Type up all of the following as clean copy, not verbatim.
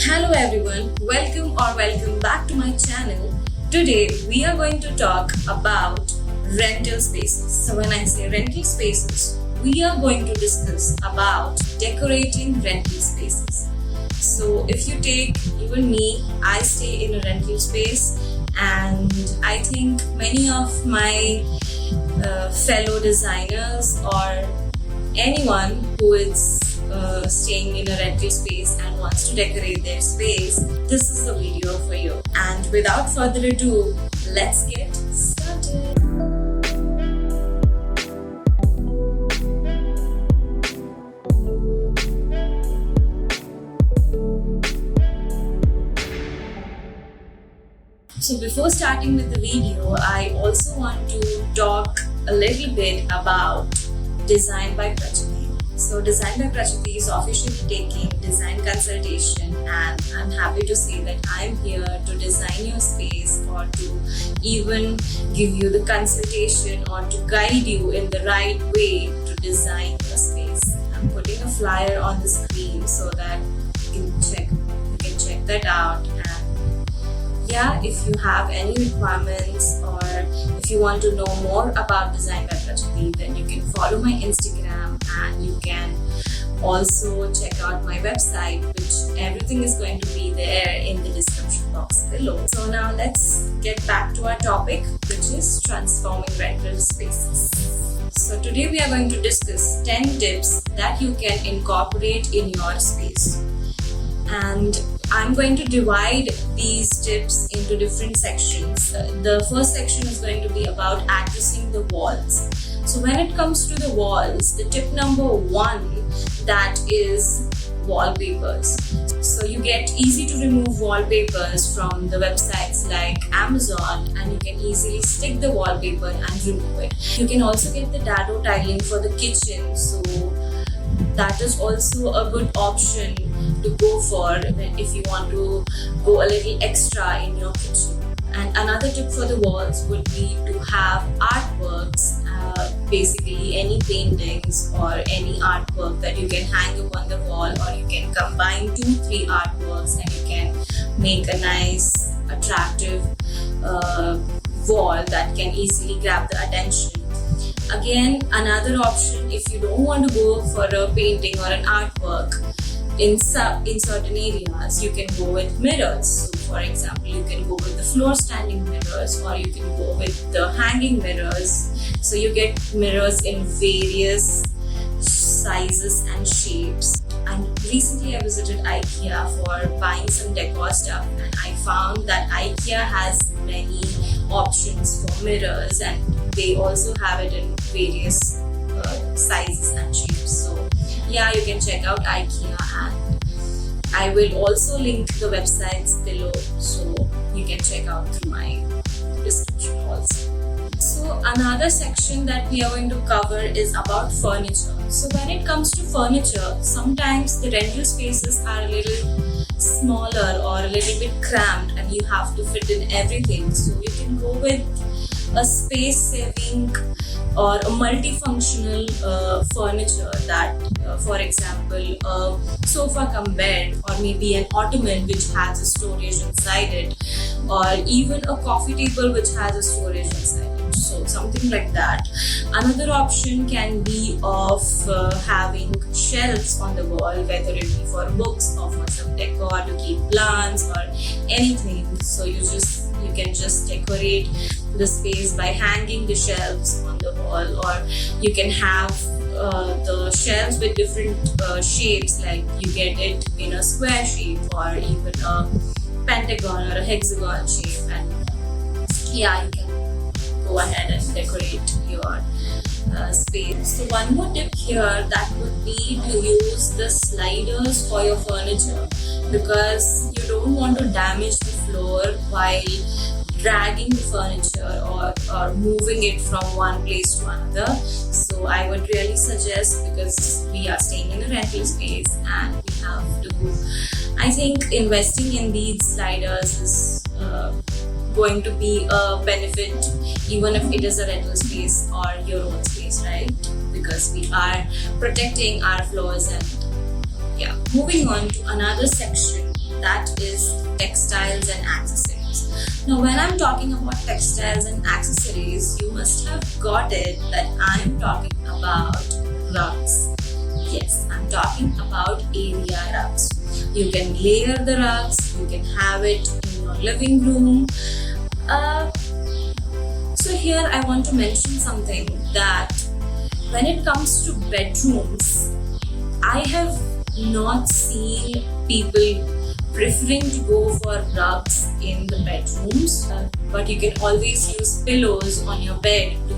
Hello everyone, welcome back to my channel. Today we are going to talk about rental spaces. So when I say rental spaces, we are going to discuss about decorating rental spaces. So if you take even me, I stay in a rental space, and I think many of my fellow designers or anyone who is staying in a rental space and wants to decorate their space, this is the video for you. And without further ado, let's get started. So before starting with the video, I also want to talk a little bit about Design by Prachati. So Design by Prachati is officially taking design consultation, and I'm happy to say that I'm here to design your space or to even give you the consultation or to guide you in the right way to design your space. I'm putting a flyer on the screen so that you can check that out. And if you have any requirements or if you want to know more about Design by Prachati, then you can follow my Instagram and you can also check out my website, which everything is going to be there in the description box below. So now let's get back to our topic, which is transforming rental spaces. So today we are going to discuss 10 tips that you can incorporate in your space. And I'm going to divide these tips into different sections. The first section is going to be about addressing the walls. So when it comes to the walls, the tip number 1, that is wallpapers. So you get easy to remove wallpapers from the websites like Amazon, and you can easily stick the wallpaper and remove it. You can also get the dado tiling for the kitchen, so that is also a good option to go for if you want to go a little extra in your kitchen. And another tip for the walls would be to have artworks, basically any paintings or any artwork that you can hang up on the wall, or you can combine 2-3 artworks and you can make a nice attractive wall that can easily grab the attention. Again, another option, if you don't want to go for a painting or an artwork in certain areas, you can go with mirrors. So for example, you can go with the floor standing mirrors, or you can go with the hanging mirrors. So you get mirrors in various sizes and shapes. And recently I visited IKEA for buying some decor stuff, and I found that IKEA has many options for mirrors, and they also have it in various sizes and shapes. So you can check out IKEA, and I will also link the websites below so you can check out through my description also. So another section that we are going to cover is about furniture. So when it comes to furniture, sometimes the rental spaces are a little smaller or a little bit cramped and you have to fit in everything. So you can go with a space-saving or a multifunctional furniture that, for example, a sofa cum bed, or maybe an ottoman which has a storage inside it, or even a coffee table which has a storage inside it. So something like that. Another option can be of having shelves on the wall, whether it be for books or for some decor to keep plants or anything. So you can just decorate the space by hanging the shelves on the wall, or you can have the shelves with different shapes, like you get it in a square shape or even a pentagon or a hexagon shape, and you can go ahead and decorate your space. So one more tip here, that would be to use the sliders for your furniture, because you don't want to damage the floor while dragging the furniture or moving it from one place to another. So I would really suggest, because we are staying in a rental space and we have to, I think investing in these sliders is going to be a benefit, even if it is a rental space or your own space, right? Because we are protecting our floors. And moving on to another section, that Now, when I'm talking about textiles and accessories, you must have got it that I'm talking about rugs. Yes, I'm talking about area rugs. You can layer the rugs, you can have it in your living room. So here I want to mention something that when it comes to bedrooms, I have not seen people preferring to go for rugs in the bedrooms, but you can always use pillows on your bed to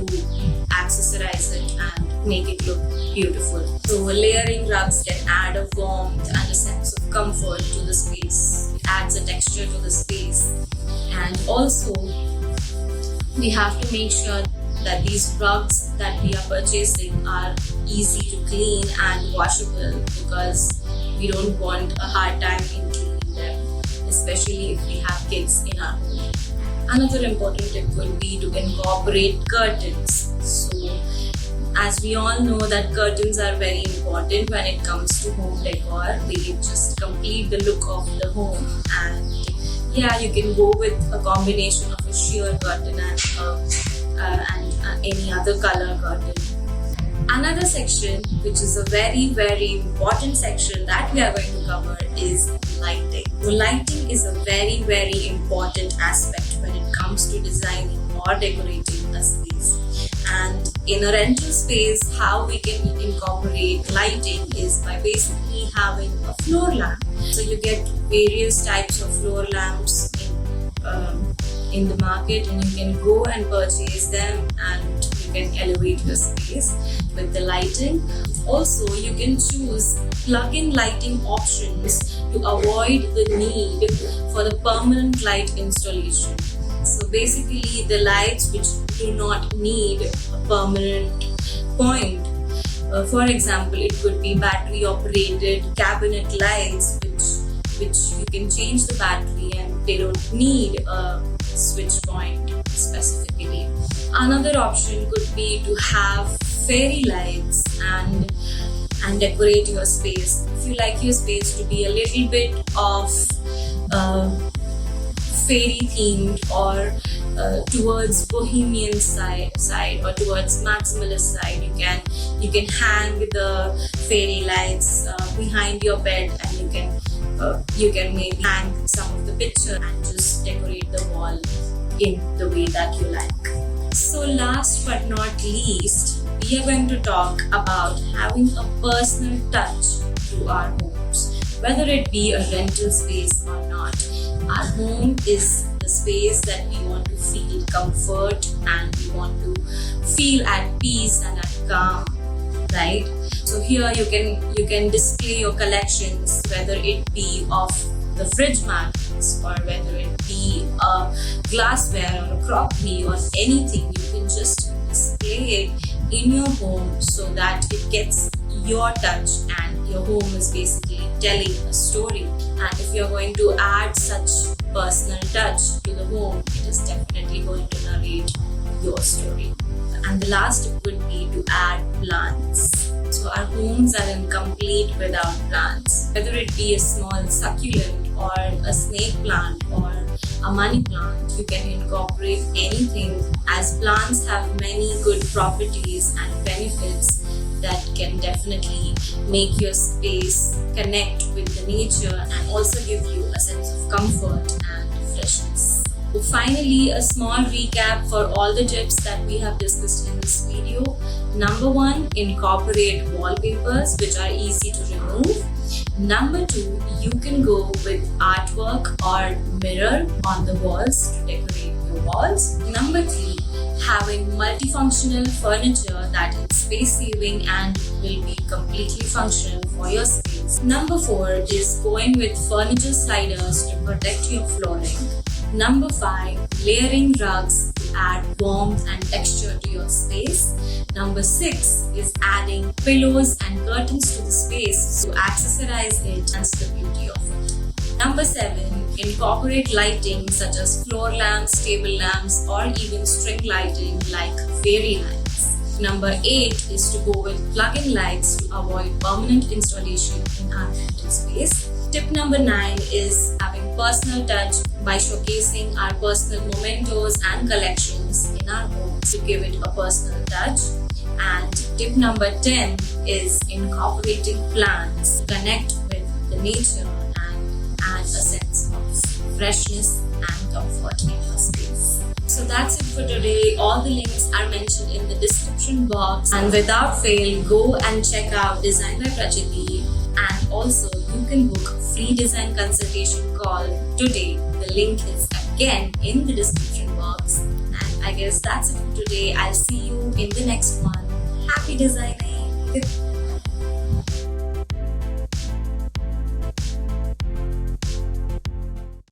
accessorize it and make it look beautiful. So layering rugs can add a warmth and a sense of comfort to the space. It adds a texture to the space. And also, we have to make sure that these rugs that we are purchasing are easy to clean and washable, because we don't want a hard time in cleaning them, especially if we have kids in our home. Another important tip would be to incorporate curtains. So, as we all know that curtains are very important when it comes to home decor. They just complete the look of the home, and yeah, you can go with a combination of a sheer curtain and any other color curtain. Another section, which is a very important section that we are going to cover, is lighting. Lighting is a very important aspect when it comes to designing or decorating a space. And in a rental space, how we can incorporate lighting is by basically having a floor lamp. So you get various types of floor lamps in the market, and you can go and purchase them, and you can elevate your space with the lighting. Also, you can choose plug-in lighting options to avoid the need for the permanent light installation. So basically, the lights which do not need a permanent point. For example, it could be battery operated cabinet lights which you can change the battery and they don't need a switch point specifically. Another option could be to have fairy lights and decorate your space. If you like your space to be a little bit of fairy themed or towards bohemian side or towards maximalist side, you can hang the fairy lights behind your bed, and you can maybe hang some of the picture and just decorate the wall in the way that you like. So last but not least, we are going to talk about having a personal touch to our homes, whether it be a rental space or not. Our home is the space that we want to feel comfort and we want to feel at peace and at calm, right? So here you can display your collections, whether it be of the fridge magnets or whether it be a glassware or a crockery or anything. You can just display it in your home so that it gets your touch and your home is basically telling a story. And if you're going to add such personal touch to the home, it is definitely going to narrate your story. And the last tip would be to add plants. So our homes are incomplete without plants. Whether it be a small succulent or a snake plant or a money plant, you can incorporate anything, as plants have many good properties and benefits that can definitely make your space connect with the nature and also give you a sense of comfort and freshness. So finally, a small recap for all the tips that we have discussed in this video. Number 1, incorporate wallpapers which are easy to remove. Number 2, you can go with artwork or mirror on the walls to decorate your walls. Number 3, having multifunctional furniture that is space saving and will be completely functional for your space. Number 4 is going with furniture sliders to protect your flooring. Number 5, layering rugs to add warmth and texture to your space. Number 6 is adding pillows and curtains to the space to accessorize it and the beauty of it. Number 7, incorporate lighting such as floor lamps, table lamps, or even string lighting like fairy lights. Number 8 is to go with plug-in lights to avoid permanent installation in our rental space. Tip number 9 is having personal touch by showcasing our personal mementos and collections in our homes to give it a personal touch. And tip number 10 is incorporating plants to connect with the nature and add a sense of freshness and comfort in your space. So that's it for today. All the links are mentioned in the description box, and without fail, go and check out Design by Prachiti, and also you can book free design consultation call today. The link is again in the description box. And I guess that's it for today. I'll see you in the next one. Happy designing!